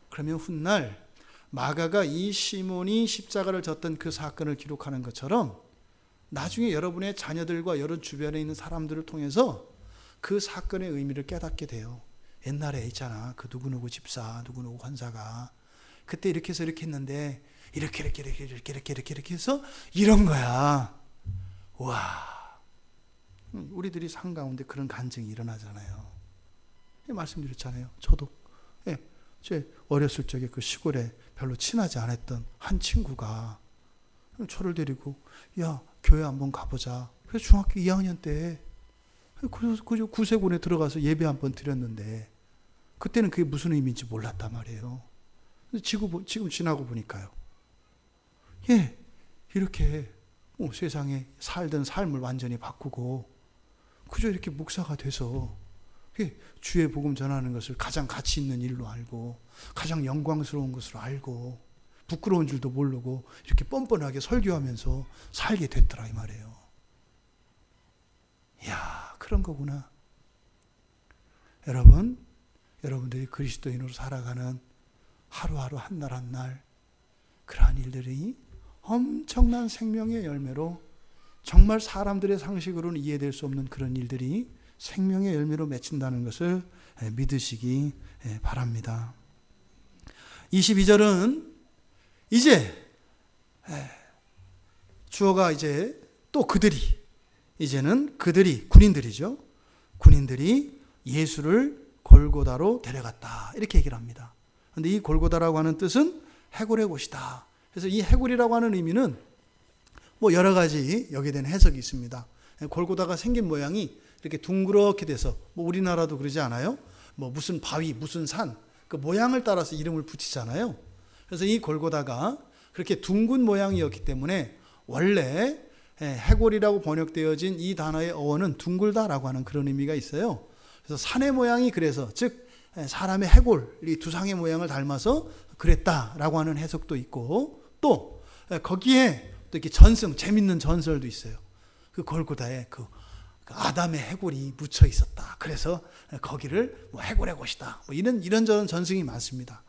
그러면 훗날 마가가 이 시몬이 십자가를 졌던 그 사건을 기록하는 것처럼 나중에 여러분의 자녀들과 여러 주변에 있는 사람들을 통해서 그 사건의 의미를 깨닫게 돼요. 옛날에 있잖아, 그 누구누구 집사, 누구누구 권사가 그때 이렇게 해서 이렇게 했는데 이렇게 해서 이런 거야. 와, 우리들이 삶 가운데 그런 간증이 일어나잖아요. 말씀드렸잖아요. 저도 제 어렸을 적에 그 시골에 별로 친하지 않았던 한 친구가 저를 데리고 야, 교회 한번 가보자. 그래서 중학교 2학년 때 그래서 구세군에 들어가서 예배 한번 드렸는데 그때는 그게 무슨 의미인지 몰랐단 말이에요. 지금 지나고 보니까요. 이렇게 세상에 살던 삶을 완전히 바꾸고 그저 이렇게 목사가 돼서 주의 복음 전하는 것을 가장 가치 있는 일로 알고 가장 영광스러운 것으로 알고 부끄러운 줄도 모르고 이렇게 뻔뻔하게 설교하면서 살게 됐더라 이 말이에요. 이야, 그런 거구나. 여러분들이 그리스도인으로 살아가는 하루하루 한 날 한 날 그러한 일들이 엄청난 생명의 열매로 정말 사람들의 상식으로는 이해될 수 없는 그런 일들이 생명의 열매로 맺힌다는 것을 믿으시기 바랍니다. 22절은 이제 주어가 이제 또 이제는 그들이 군인들이죠. 군인들이 예수를 골고다로 데려갔다 이렇게 얘기를 합니다. 그런데 이 골고다라고 하는 뜻은 해골의 곳이다. 그래서 이 해골이라고 하는 의미는 여러 가지 여기에 대한 해석이 있습니다. 골고다가 생긴 모양이 이렇게 둥그렇게 돼서 우리나라도 그러지 않아요? 무슨 바위, 무슨 산, 그 모양을 따라서 이름을 붙이잖아요. 그래서 이 골고다가 그렇게 둥근 모양이었기 때문에 원래 해골이라고 번역되어진 이 단어의 어원은 둥글다라고 하는 그런 의미가 있어요. 그래서 산의 모양이 그래서 즉 사람의 해골, 이 두상의 모양을 닮아서 그랬다라고 하는 해석도 있고 또 거기에 또 이렇게 재밌는 전설도 있어요. 그 골고다에 그 아담의 해골이 묻혀 있었다. 그래서 거기를 해골의 곳이다. 이런저런 전승이 많습니다.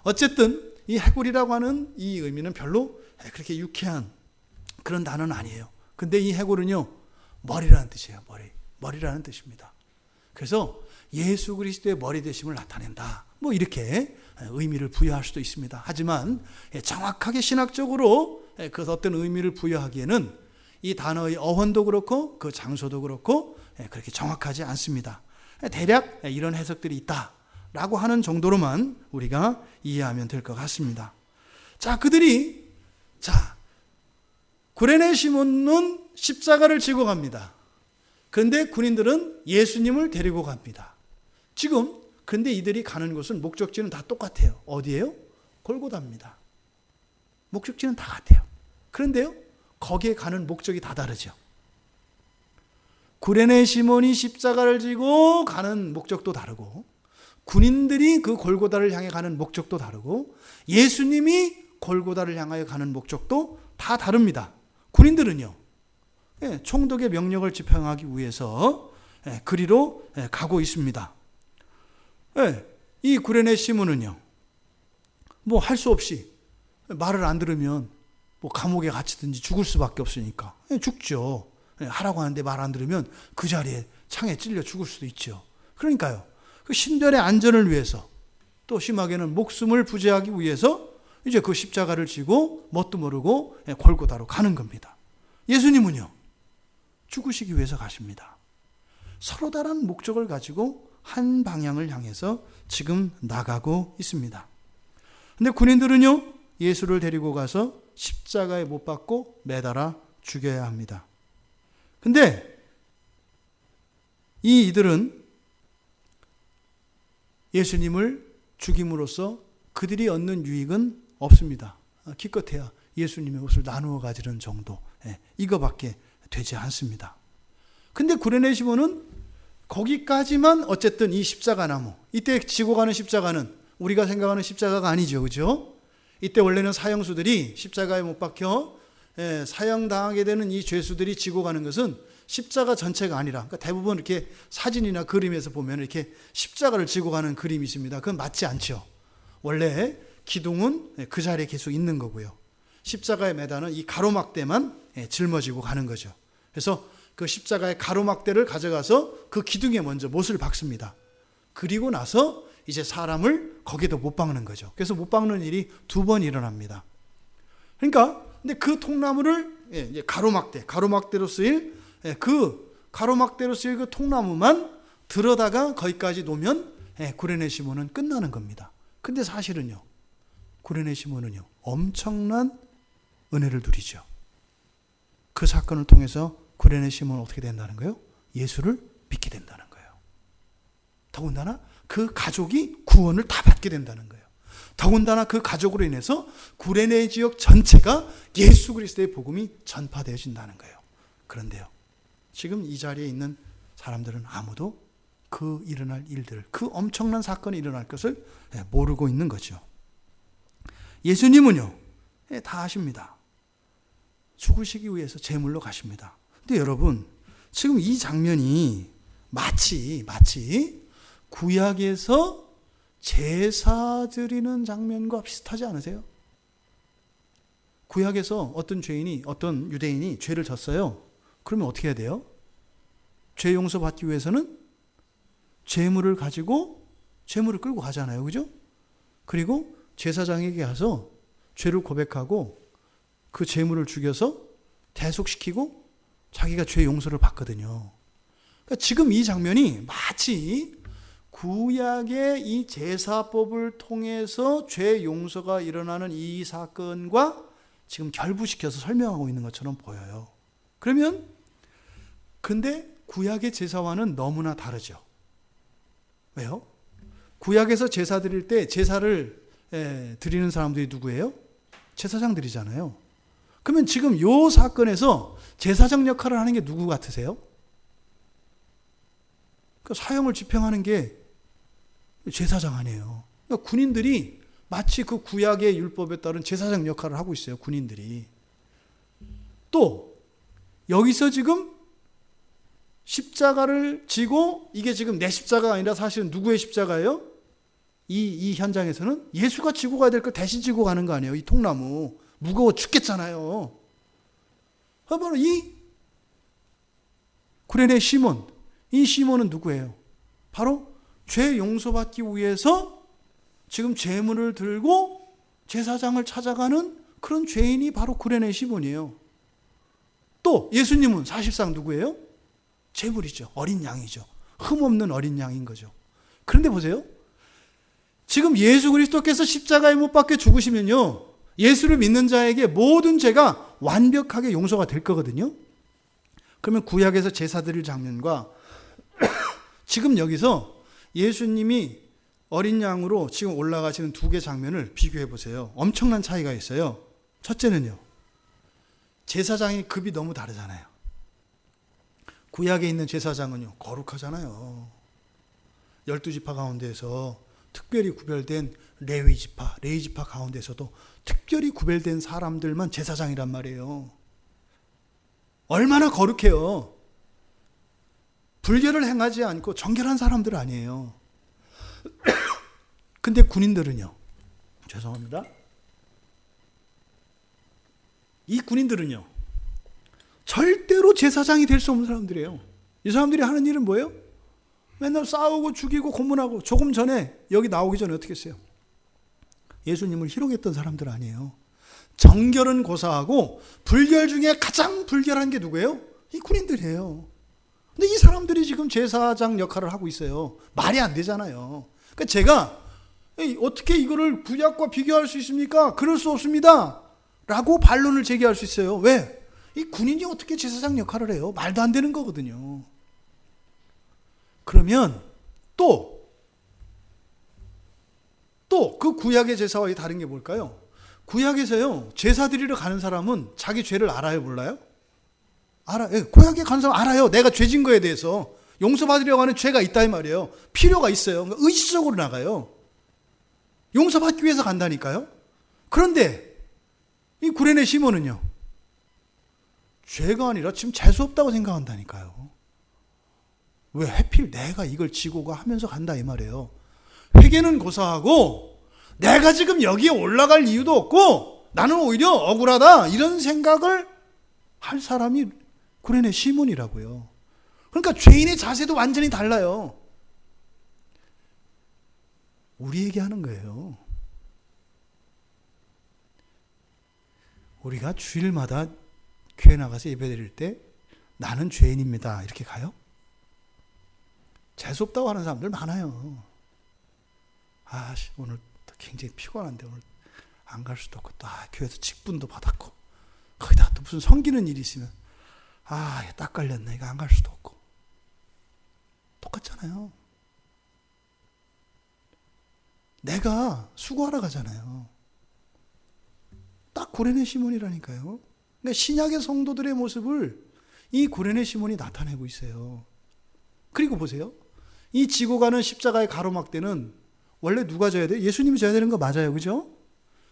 어쨌든 이 해골이라고 하는 이 의미는 별로 그렇게 유쾌한 그런 단어는 아니에요. 근데 이 해골은요, 머리라는 뜻이에요. 머리라는 뜻입니다. 그래서 예수 그리스도의 머리 되심을 나타낸다. 이렇게 의미를 부여할 수도 있습니다. 하지만 정확하게 신학적으로 그 어떤 의미를 부여하기에는 이 단어의 어원도 그렇고 그 장소도 그렇고 그렇게 정확하지 않습니다. 대략 이런 해석들이 있다라고 하는 정도로만 우리가 이해하면 될 것 같습니다. 구레네 시몬은 십자가를 지고 갑니다. 그런데 군인들은 예수님을 데리고 갑니다. 근데 이들이 가는 곳은 목적지는 다 똑같아요. 어디예요? 골고다입니다. 목적지는 다 같아요. 그런데요, 거기에 가는 목적이 다 다르죠. 구레네 시몬이 십자가를 지고 가는 목적도 다르고 군인들이 그 골고다를 향해 가는 목적도 다르고 예수님이 골고다를 향하여 가는 목적도 다 다릅니다. 군인들은요, 총독의 명령을 집행하기 위해서 그리로 가고 있습니다. 이 구레네 시몬은요, 할 수 없이 말을 안 들으면 감옥에 갇히든지 죽을 수밖에 없으니까 죽죠. 하라고 하는데 말 안 들으면 그 자리에 창에 찔려 죽을 수도 있죠. 그러니까요, 그 신변의 안전을 위해서 또 심하게는 목숨을 부재하기 위해서 이제 그 십자가를 지고 뭣도 모르고 골고다로 가는 겁니다. 예수님은요, 죽으시기 위해서 가십니다. 서로 다른 목적을 가지고 한 방향을 향해서 지금 나가고 있습니다. 근데 군인들은요, 예수를 데리고 가서 십자가에 못 박고 매달아 죽여야 합니다. 근데 이들은 예수님을 죽임으로써 그들이 얻는 유익은 없습니다. 기껏해야 예수님의 옷을 나누어 가지는 정도, 이거밖에 되지 않습니다. 근데 구레네 시몬은 거기까지만 어쨌든 이 십자가 나무, 이때 지고 가는 십자가는 우리가 생각하는 십자가가 아니죠. 그죠? 이때 원래는 사형수들이 십자가에 못 박혀 사형당하게 되는 이 죄수들이 지고 가는 것은 십자가 전체가 아니라, 그러니까 대부분 이렇게 사진이나 그림에서 보면 이렇게 십자가를 지고 가는 그림이 있습니다. 그건 맞지 않죠. 원래 기둥은 그 자리에 계속 있는 거고요. 십자가에 매다는 이 가로막대만 짊어지고 가는 거죠. 그래서 그 십자가의 가로막대를 가져가서 그 기둥에 먼저 못을 박습니다. 그리고 나서 이제 사람을 거기도 못 박는 거죠. 그래서 못 박는 일이 2번 일어납니다. 그러니까 근데 그 통나무를 가로막대로 쓰일 그 통나무만 들어다가 거기까지 놓으면 구레네 시몬은 끝나는 겁니다. 근데 사실은요, 구레네 시몬은요 엄청난 은혜를 누리죠. 그 사건을 통해서 구레네 시몬은 어떻게 된다는 거예요? 예수를 믿게 된다는 거예요. 더군다나 그 가족이 구원을 다 받게 된다는 거예요. 더군다나 그 가족으로 인해서 구레네 지역 전체가 예수 그리스도의 복음이 전파되어진다는 거예요. 그런데요, 지금 이 자리에 있는 사람들은 아무도 그 일어날 일들, 그 엄청난 사건이 일어날 것을 모르고 있는 거죠. 예수님은요 다 아십니다. 죽으시기 위해서 제물로 가십니다. 근데 여러분, 지금 이 장면이 마치 구약에서 제사 드리는 장면과 비슷하지 않으세요? 구약에서 어떤 유대인이 죄를 졌어요. 그러면 어떻게 해야 돼요? 죄 용서 받기 위해서는 제물을 가지고 제물을 끌고 가잖아요. 그죠? 그리고 제사장에게 가서 죄를 고백하고 그 제물을 죽여서 대속시키고 자기가 죄 용서를 받거든요. 그러니까 지금 이 장면이 마치 구약의 이 제사법을 통해서 죄 용서가 일어나는 이 사건과 지금 결부시켜서 설명하고 있는 것처럼 보여요. 그러면 근데 구약의 제사와는 너무나 다르죠. 왜요? 구약에서 제사 드릴 때 제사를 드리는 사람들이 누구예요? 제사장들이잖아요. 그러면 지금 이 사건에서 제사장 역할을 하는 게 누구 같으세요? 그러니까 사형을 집행하는 게 제사장 아니에요. 그러니까 군인들이 마치 그 구약의 율법에 따른 제사장 역할을 하고 있어요. 군인들이. 또 여기서 지금 십자가를 지고, 이게 지금 내 십자가가 아니라 사실은 누구의 십자가예요? 이 현장에서는 예수가 지고 가야 될 걸 대신 지고 가는 거 아니에요. 이 통나무 무거워 죽겠잖아요. 바로 이 구레네 시몬, 이 시몬은 누구예요? 바로 죄 용서받기 위해서 지금 제물을 들고 제사장을 찾아가는 그런 죄인이 바로 구레네 시몬이에요. 또 예수님은 사실상 누구예요? 제물이죠. 어린 양이죠. 흠없는 어린 양인 거죠. 그런데 보세요. 지금 예수 그리스도께서 십자가에 못 박혀 죽으시면요, 예수를 믿는 자에게 모든 죄가 완벽하게 용서가 될 거거든요. 그러면 구약에서 제사 드릴 장면과 지금 여기서 예수님이 어린 양으로 지금 올라가시는 2개 장면을 비교해 보세요. 엄청난 차이가 있어요. 첫째는요, 제사장의 급이 너무 다르잖아요. 구약에 있는 제사장은요 거룩하잖아요. 12지파 가운데에서 특별히 구별된 레위지파 가운데서도 특별히 구별된 사람들만 제사장이란 말이에요. 얼마나 거룩해요. 불결을 행하지 않고 정결한 사람들 아니에요. 근데 군인들은요, 죄송합니다, 이 군인들은요 절대로 제사장이 될 수 없는 사람들이에요. 이 사람들이 하는 일은 뭐예요? 맨날 싸우고 죽이고 고문하고. 조금 전에 여기 나오기 전에 어떻게 했어요? 예수님을 희롱했던 사람들 아니에요. 정결은 고사하고 불결 중에 가장 불결한 게 누구예요? 이 군인들이에요. 근데 이 사람들이 지금 제사장 역할을 하고 있어요. 말이 안 되잖아요. 그러니까 제가 어떻게 이거를 구약과 비교할 수 있습니까? 그럴 수 없습니다. 라고 반론을 제기할 수 있어요. 왜? 이 군인이 어떻게 제사장 역할을 해요? 말도 안 되는 거거든요. 그러면 또 그 구약의 제사와 다른 게 뭘까요? 구약에서요, 제사 드리러 가는 사람은 자기 죄를 알아요, 몰라요? 알아요. 구약에 가는 사람 알아요. 내가 죄진 거에 대해서 용서받으려고 하는 죄가 있다 이 말이에요. 필요가 있어요. 그러니까 의식적으로 나가요. 용서받기 위해서 간다니까요. 그런데 이 구레네 시몬은요, 죄가 아니라 지금 재수 없다고 생각한다니까요. 왜 하필 내가 이걸 지고 가 하면서 간다 이 말이에요. 회개는 고사하고 내가 지금 여기에 올라갈 이유도 없고 나는 오히려 억울하다 이런 생각을 할 사람이 구레네 시몬이라고요. 그러니까 죄인의 자세도 완전히 달라요. 우리에게 하는 거예요. 우리가 주일마다 교회 나가서 예배 드릴 때 나는 죄인입니다 이렇게 가요? 재수 없다고 하는 사람들 많아요. 오늘 굉장히 피곤한데 오늘 안 갈 수도 없고 또 교회에서 직분도 받았고 거기다 또 무슨 섬기는 일이 있으면 딱 걸렸네 이거 안 갈 수도 없고 똑같잖아요. 내가 수고하러 가잖아요. 딱 구레네 시몬이라니까요. 그러니까 신약의 성도들의 모습을 이 구레네 시몬이 나타내고 있어요. 그리고 보세요. 이 지고 가는 십자가의 가로막대는 원래 누가 져야 돼요? 예수님이 져야 되는 거 맞아요. 그죠?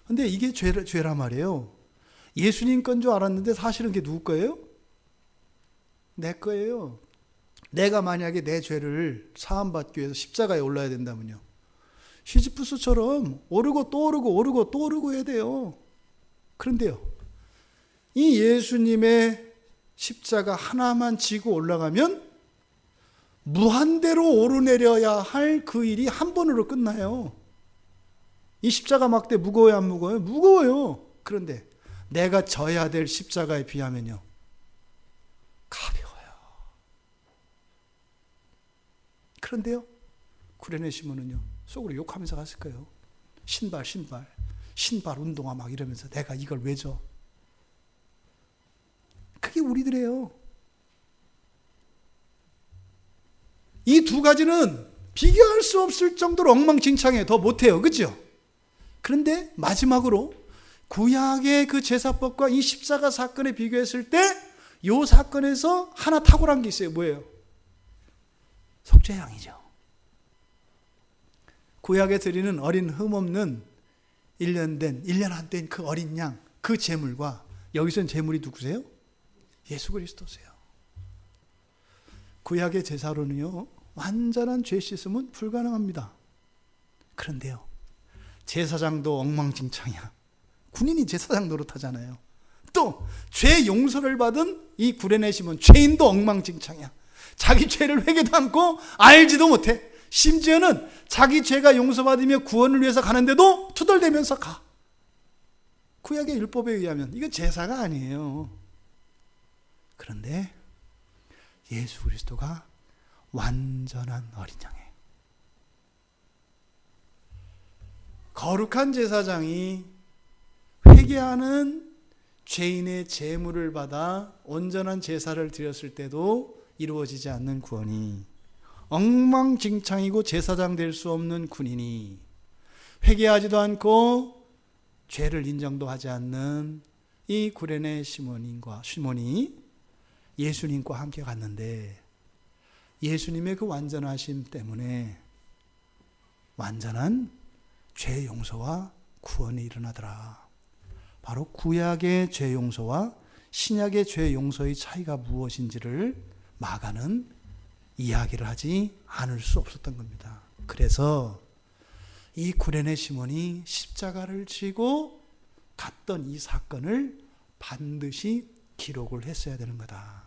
근데 이게 죄란 말이에요. 예수님 건 줄 알았는데 사실은 그게 누구 거예요? 내 거예요. 내가 만약에 내 죄를 사함받기 위해서 십자가에 올라야 된다면요. 시지프스처럼 오르고 또 오르고 오르고 또 오르고 해야 돼요. 그런데요. 이 예수님의 십자가 하나만 지고 올라가면 무한대로 오르내려야 할 그 일이 한 번으로 끝나요. 이 십자가 막대 무거워요, 안 무거워요? 무거워요. 그런데 내가 져야 될 십자가에 비하면요. 가벼워요. 그런데요. 구레네 시몬은요. 속으로 욕하면서 갔을 거예요. 신발 운동화 막 이러면서 내가 이걸 왜 줘? 그게 우리들이에요. 이 두 가지는 비교할 수 없을 정도로 엉망진창해요. 더 못해요. 그죠? 그런데 마지막으로 구약의 그 제사법과 이 십자가 사건에 비교했을 때 이 사건에서 하나 탁월한 게 있어요. 뭐예요? 속죄양이죠. 구약에 드리는 어린 흠없는 1년 안 된 그 어린 양, 그 제물과 여기서는 제물이 누구세요? 예수 그리스도세요. 구약의 제사로는요, 완전한 죄 씻음은 불가능합니다. 그런데요, 제사장도 엉망진창이야. 군인이 제사장 노릇하잖아요. 또 죄 용서를 받은 이 구레네 시몬 죄인도 엉망진창이야. 자기 죄를 회개도 않고 알지도 못해. 심지어는 자기 죄가 용서받으며 구원을 위해서 가는데도 투덜대면서 가. 구약의 율법에 의하면 이건 제사가 아니에요. 그런데 예수 그리스도가 완전한 어린 양이에요. 거룩한 제사장이 회개하는 죄인의 제물을 받아 온전한 제사를 드렸을 때도 이루어지지 않는 구원이, 엉망진창이고 제사장 될 수 없는 군인이 회개하지도 않고 죄를 인정도 하지 않는 이 구레네 시몬이 예수님과 함께 갔는데 예수님의 그 완전하심 때문에 완전한 죄 용서와 구원이 일어나더라. 바로 구약의 죄 용서와 신약의 죄 용서의 차이가 무엇인지를 마가는 이야기를 하지 않을 수 없었던 겁니다. 그래서 이 구레네 시몬이 십자가를 지고 갔던 이 사건을 반드시 기록을 했어야 되는 거다.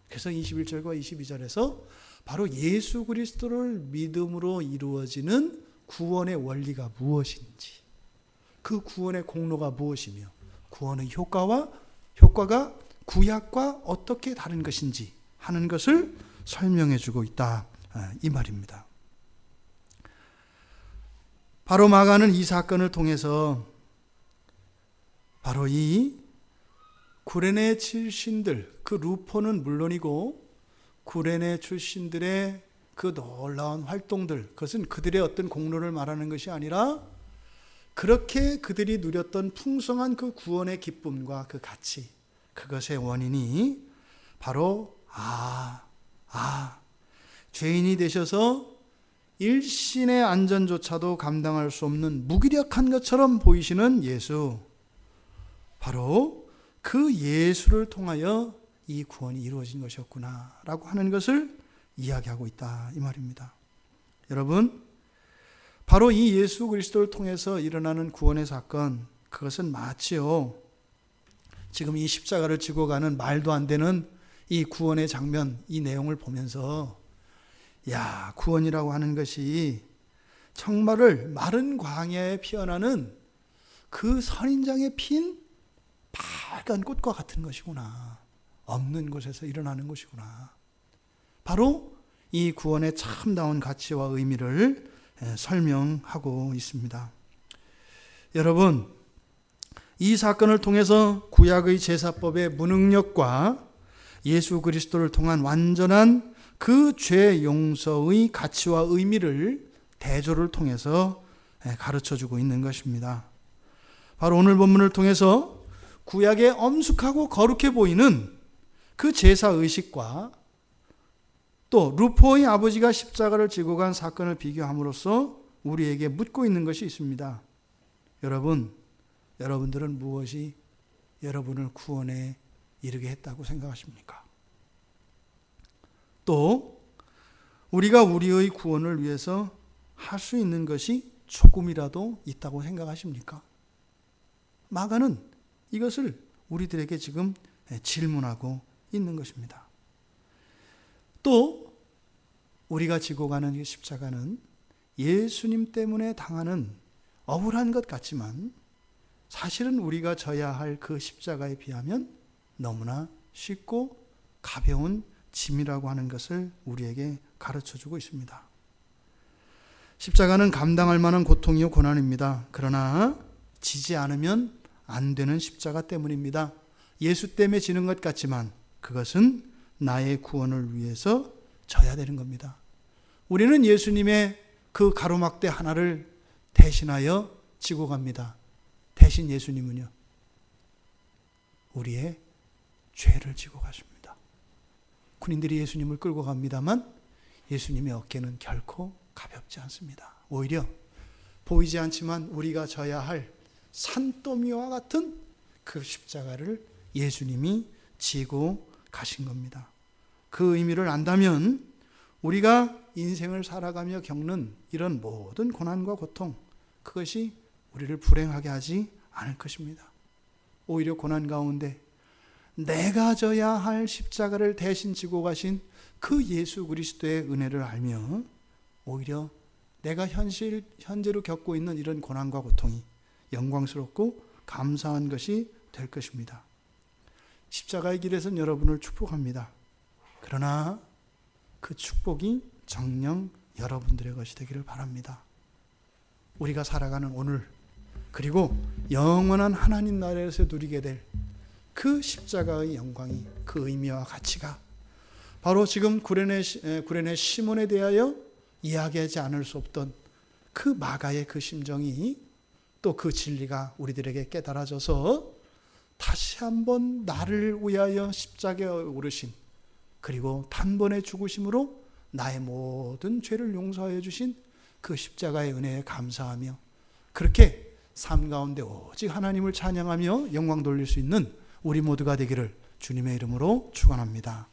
그래서 21절과 22절에서 바로 예수 그리스도를 믿음으로 이루어지는 구원의 원리가 무엇인지, 그 구원의 공로가 무엇이며 구원의 효과가 구약과 어떻게 다른 것인지 하는 것을 설명해 주고 있다, 이 말입니다. 바로 마가는 이 사건을 통해서 바로 이 구레네 출신들, 그 루포는 물론이고 구레네 출신들의 그 놀라운 활동들, 그것은 그들의 어떤 공로를 말하는 것이 아니라 그렇게 그들이 누렸던 풍성한 그 구원의 기쁨과 그 가치, 그것의 원인이 바로 죄인이 되셔서 일신의 안전조차도 감당할 수 없는 무기력한 것처럼 보이시는 예수, 바로 그 예수를 통하여 이 구원이 이루어진 것이었구나 라고 하는 것을 이야기하고 있다, 이 말입니다. 여러분, 바로 이 예수 그리스도를 통해서 일어나는 구원의 사건, 그것은 마치요, 지금 이 십자가를 지고 가는 말도 안 되는 이 구원의 장면, 이 내용을 보면서 구원이라고 하는 것이 정말을 마른 광야에 피어나는 그 선인장에 핀 빨간 꽃과 같은 것이구나. 없는 곳에서 일어나는 것이구나. 바로 이 구원의 참다운 가치와 의미를 설명하고 있습니다. 여러분, 이 사건을 통해서 구약의 제사법의 무능력과 예수 그리스도를 통한 완전한 그 죄 용서의 가치와 의미를 대조를 통해서 가르쳐주고 있는 것입니다. 바로 오늘 본문을 통해서 구약의 엄숙하고 거룩해 보이는 그 제사의식과 또 루포의 아버지가 십자가를 지고 간 사건을 비교함으로써 우리에게 묻고 있는 것이 있습니다. 여러분들은 무엇이 여러분을 구원에 이르게 했다고 생각하십니까? 또 우리가 우리의 구원을 위해서 할 수 있는 것이 조금이라도 있다고 생각하십니까? 마가는 이것을 우리들에게 지금 질문하고 있는 것입니다. 또 우리가 지고 가는 이 십자가는 예수님 때문에 당하는 억울한 것 같지만 사실은 우리가 져야 할 그 십자가에 비하면 너무나 쉽고 가벼운 짐이라고 하는 것을 우리에게 가르쳐주고 있습니다. 십자가는 감당할 만한 고통이요 고난입니다. 그러나 지지 않으면 안 되는 십자가 때문입니다. 예수 때문에 지는 것 같지만 그것은 나의 구원을 위해서 져야 되는 겁니다. 우리는 예수님의 그 가로막대 하나를 대신하여 지고 갑니다. 대신 예수님은요, 우리의 죄를 지고 가십니다. 군인들이 예수님을 끌고 갑니다만 예수님의 어깨는 결코 가볍지 않습니다. 오히려 보이지 않지만 우리가 져야 할 산더미와 같은 그 십자가를 예수님이 지고 가신 겁니다. 그 의미를 안다면 우리가 인생을 살아가며 겪는 이런 모든 고난과 고통, 그것이 우리를 불행하게 하지 않을 것입니다. 오히려 고난 가운데 내가 져야 할 십자가를 대신 지고 가신 그 예수 그리스도의 은혜를 알며 오히려 내가 현재로 겪고 있는 이런 고난과 고통이 영광스럽고 감사한 것이 될 것입니다. 십자가의 길에서는 여러분을 축복합니다. 그러나 그 축복이 정녕 여러분들의 것이 되기를 바랍니다. 우리가 살아가는 오늘, 그리고 영원한 하나님 나라에서 누리게 될 그 십자가의 영광이, 그 의미와 가치가 바로 지금 구레네 시몬에 대하여 이야기하지 않을 수 없던 그 마가의 그 심정이, 또 그 진리가 우리들에게 깨달아져서 다시 한번 나를 위하여 십자가에 오르신, 그리고 단번에 죽으심으로 나의 모든 죄를 용서하여 주신 그 십자가의 은혜에 감사하며 그렇게 삶 가운데 오직 하나님을 찬양하며 영광 돌릴 수 있는 우리 모두가 되기를 주님의 이름으로 축원합니다.